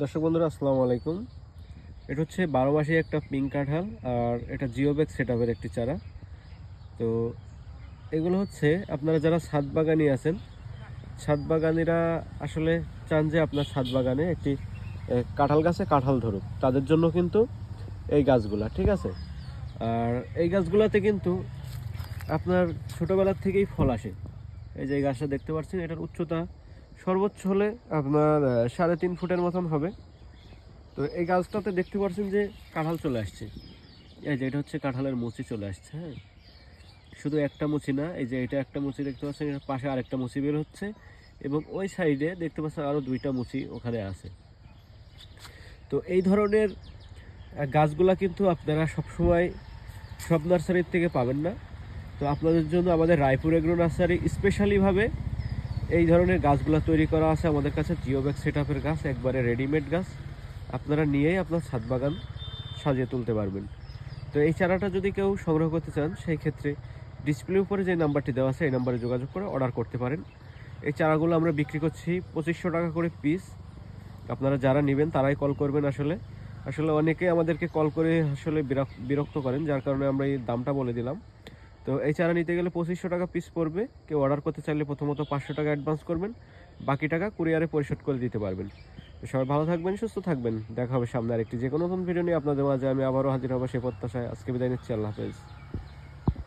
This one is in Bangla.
দর্শক বন্ধুরা আসসালামু আলাইকুম। এটা হচ্ছে 12 মাসি একটা পিঙ্ক কাঁঠাল, আর এটা জিওব্যাগ সেটআপের একটি চারা। তো এগুলো হচ্ছে আপনারা যারা ছাদ বাগানি আছেন, ছাদ বাগানিরা আসলে চান যে আপনার ছাদ বাগানে একটি কাঁঠাল গাছে কাঁঠাল ধরুক, তাদের জন্য কিন্তু এই গাছগুলা ঠিক আছে। আর এই গাছগুলাতে কিন্তু আপনার ছোটোবেলার থেকেই ফল আসে। এই যে এই গাছটা দেখতে পাচ্ছেন, এটার উচ্চতা সর্বোচ্চ হলে আপনার 3.5 ফুটের মতন হবে। তো এই গাছটাতে দেখতে পাচ্ছেন যে কাঁঠাল চলে আসছে। এই যে এটা হচ্ছে কাঁঠালের মুচি চলে আসছে। হ্যাঁ, শুধু একটা মুচি না, এই যে এটা একটা মুচি দেখতে পাচ্ছেন, এর পাশে আরেকটা মুচি বের হচ্ছে, এবং ওই সাইডে দেখতে পাচ্ছেন আরও দুইটা মুচি ওখানে আছে। তো এই ধরনের গাছগুলা কিন্তু আপনারা সবসময় সব নার্সারির থেকে পাবেন না। তো আপনাদের জন্য আমাদের রায়পুর এগ্রো নার্সারি স্পেশালিভাবে এই ধরনের গাছগুলো তৈরি করা আছে। আমাদের কাছে জিওব্যাগ সেটআপের গাছ, একবারে রেডিমেড গাছ, আপনারা নিয়েই আপনার ছাদ বাগান সাজিয়ে তুলতে পারবেন। তো এই চারাটা যদি কেউ সংগ্রহ করতে চান, সেই ক্ষেত্রে ডিসপ্লে উপরে যে নাম্বারটি দেওয়া আছে এই নাম্বারে যোগাযোগ করে অর্ডার করতে পারেন। এই চারাগুলো আমরা বিক্রি করছি 2500 টাকা করে পিস। আপনারা যারা নেবেন তারাই কল করবেন। আসলে আসলে অনেকে আমাদেরকে কল করে আসলে বিরক্ত করেন, যার কারণে আমরা এই দামটা বলে দিলাম। তো এই চারা নিতে গেলে 2500 টাকা পিস পড়বে। কেউ অর্ডার করতে চাইলে প্রথমত 500 টাকা অ্যাডভান্স করবেন, বাকি টাকা কুরিয়ারে পরিশোধ করে দিতে পারবেন। তো সবাই ভালো থাকবেন, সুস্থ থাকবেন। দেখা হবে সামনে আরেকটি যে কোনো নতুন ভিডিও নিয়ে আপনাদের মাঝে আমি আবারও হাজির হবো সেই প্রত্যাশায়। আজকে বিদায় নিচ্ছি, আল্লাহ হাফেজ।